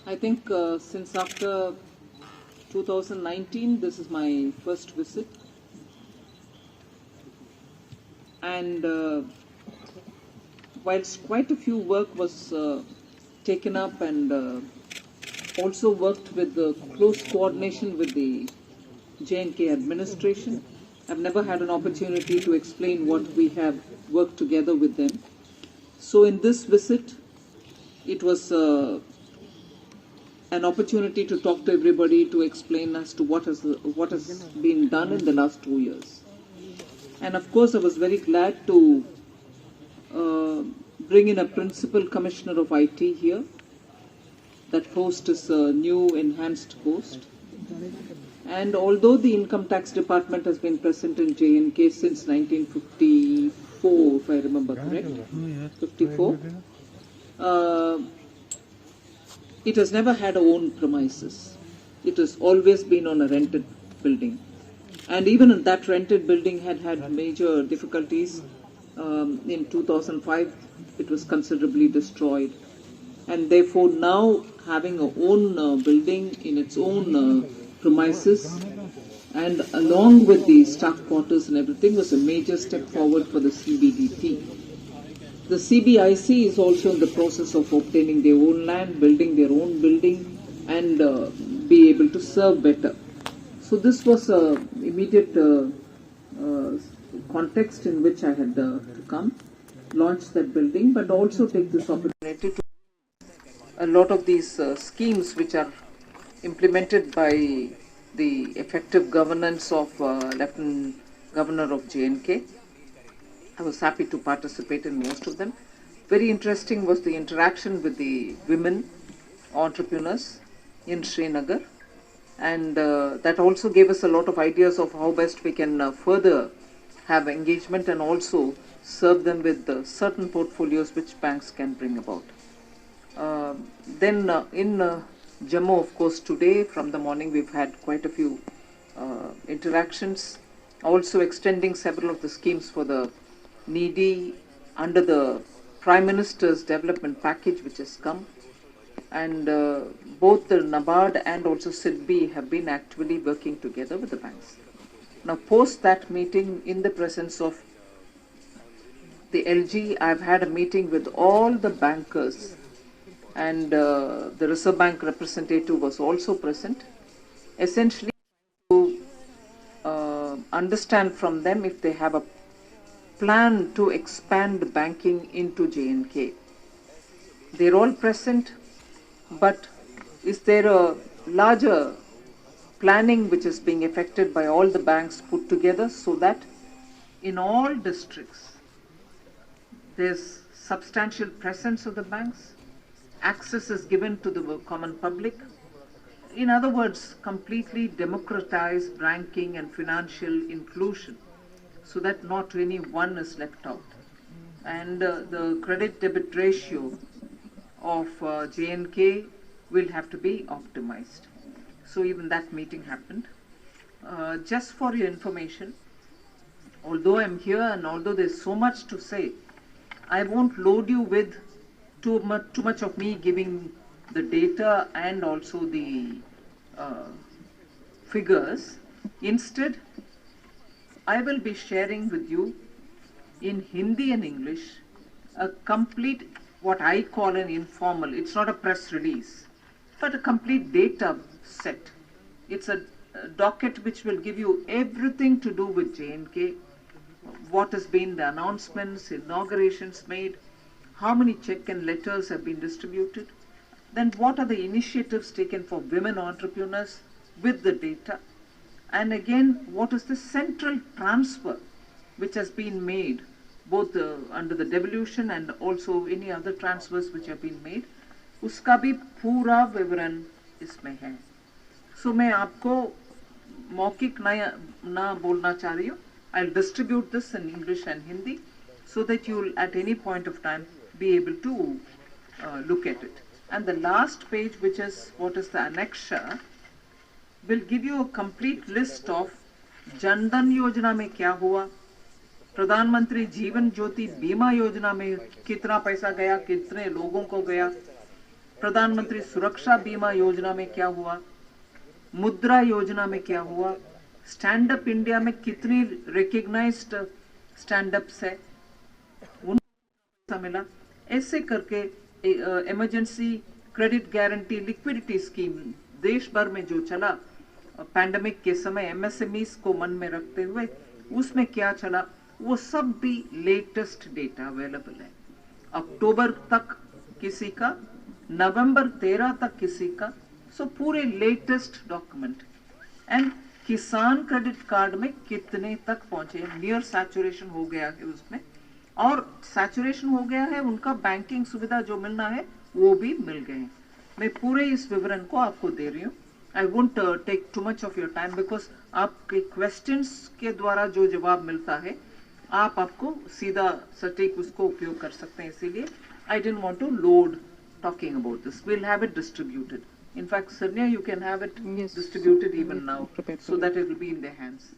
I think since after 2019, this is my first visit. And whilst quite a few work was taken up and also worked with the close coordination with the J&K administration, I've never had an opportunity to explain what we have worked together with them. So in this visit, it was an opportunity to talk to everybody, to explain as to what has been done in the last 2 years. And of course, I was very glad to bring in a principal commissioner of IT here. That post is a new enhanced post. And although the income tax department has been present in J&K since 1954, if I remember correct, 54, it has never had its own premises. It has always been on a rented building. And even in that rented building had major difficulties. In 2005, it was considerably destroyed. And therefore now having a own building in its own premises and along with the staff quarters and everything was a major step forward for the CBDT. The CBIC is also in the process of obtaining their own land, building their own building and be able to serve better. So this was an immediate context in which I had to come, launch that building, but also take this opportunity to a lot of these schemes which are implemented by the effective governance of Lieutenant Governor of J&K. I was happy to participate in most of them. Very interesting was the interaction with the women entrepreneurs in Srinagar, and that also gave us a lot of ideas of how best we can further have engagement and also serve them with certain portfolios which banks can bring about. Then in Jammu, of course, today from the morning we've had quite a few interactions, also extending several of the schemes for the needy under the Prime Minister's development package which has come, and both the NABARD and also SIDBI have been actually working together with the banks. Now post that meeting in the presence of the LG, I've had a meeting with all the bankers and the Reserve Bank representative was also present, essentially to understand from them if they have a plan to expand banking into J&K. They're all present, but is there a larger planning which is being effected by all the banks put together so that in all districts there's substantial presence of the banks, access is given to the common public. In other words, completely democratize banking and financial inclusion so that not any one is left out. And the credit debit ratio of J&K will have to be optimized. So even that meeting happened. Just for your information, although I'm here and although there's so much to say, I won't load you with too much of me giving the data and also the figures. Instead, I will be sharing with you in Hindi and English a complete, what I call an informal, it's not a press release, but a complete data set. It's a docket which will give you everything to do with J&K, what has been the announcements, inaugurations made, how many check and letters have been distributed, then what are the initiatives taken for women entrepreneurs with the data, and again what is the central transfer which has been made both under the devolution and also any other transfers which have been made, uska bhi pura विवरण इसमें है. So मैं आपको मौखिक ना बोलना चाह रही हूँ. I'll distribute this in English and Hindi so that you'll at any point of time be able to look at it. And the last page, which is what is the annexure, will give you a complete list of Jandan Yojana में क्या हुआ, प्रधानमंत्री जीवन ज्योति बीमा योजना में कितना पैसा गया, कितने लोगों को गया, प्रधानमंत्री सुरक्षा बीमा योजना में क्या हुआ, मुद्रा योजना में क्या हुआ, स्टैंड अप इंडिया में कितनी रिकग्नाइज्ड स्टैंड अप्स है, उनको मिला। ऐसे करके emergency credit guarantee liquidity scheme देश भर में जो चला पैंडेमिक के समय एमएसएमईज को मन में रखते हुए, उसमें क्या चला वो सब भी लेटेस्ट डेटा अवेलेबल है। अक्टूबर तक किसी का, नवंबर 13 तक किसी का, सो पूरे लेटेस्ट डॉक्यूमेंट। एंड किसान क्रेडिट कार्ड में कितने तक पहुंचे, नियर सैचुरेशन हो गया है उसमें, और सैचुरेशन हो गया है, उनका बैंकिंग सुविधा जो मिलना है वो भी मिल गए हैं। मैं पूरे इस विवरण को आपको दे रही हूँ। I won't take too much of your time because आपके क्वेश्चंस के द्वारा जो जवाब मिलता है आपको सीधा सटीक उसको उपयोग कर सकते हैं, इसीलिए I didn't want to load talking about this. We'll have it distributed. In fact, Sonia, you can have it distributed even now so that it will be in their hands.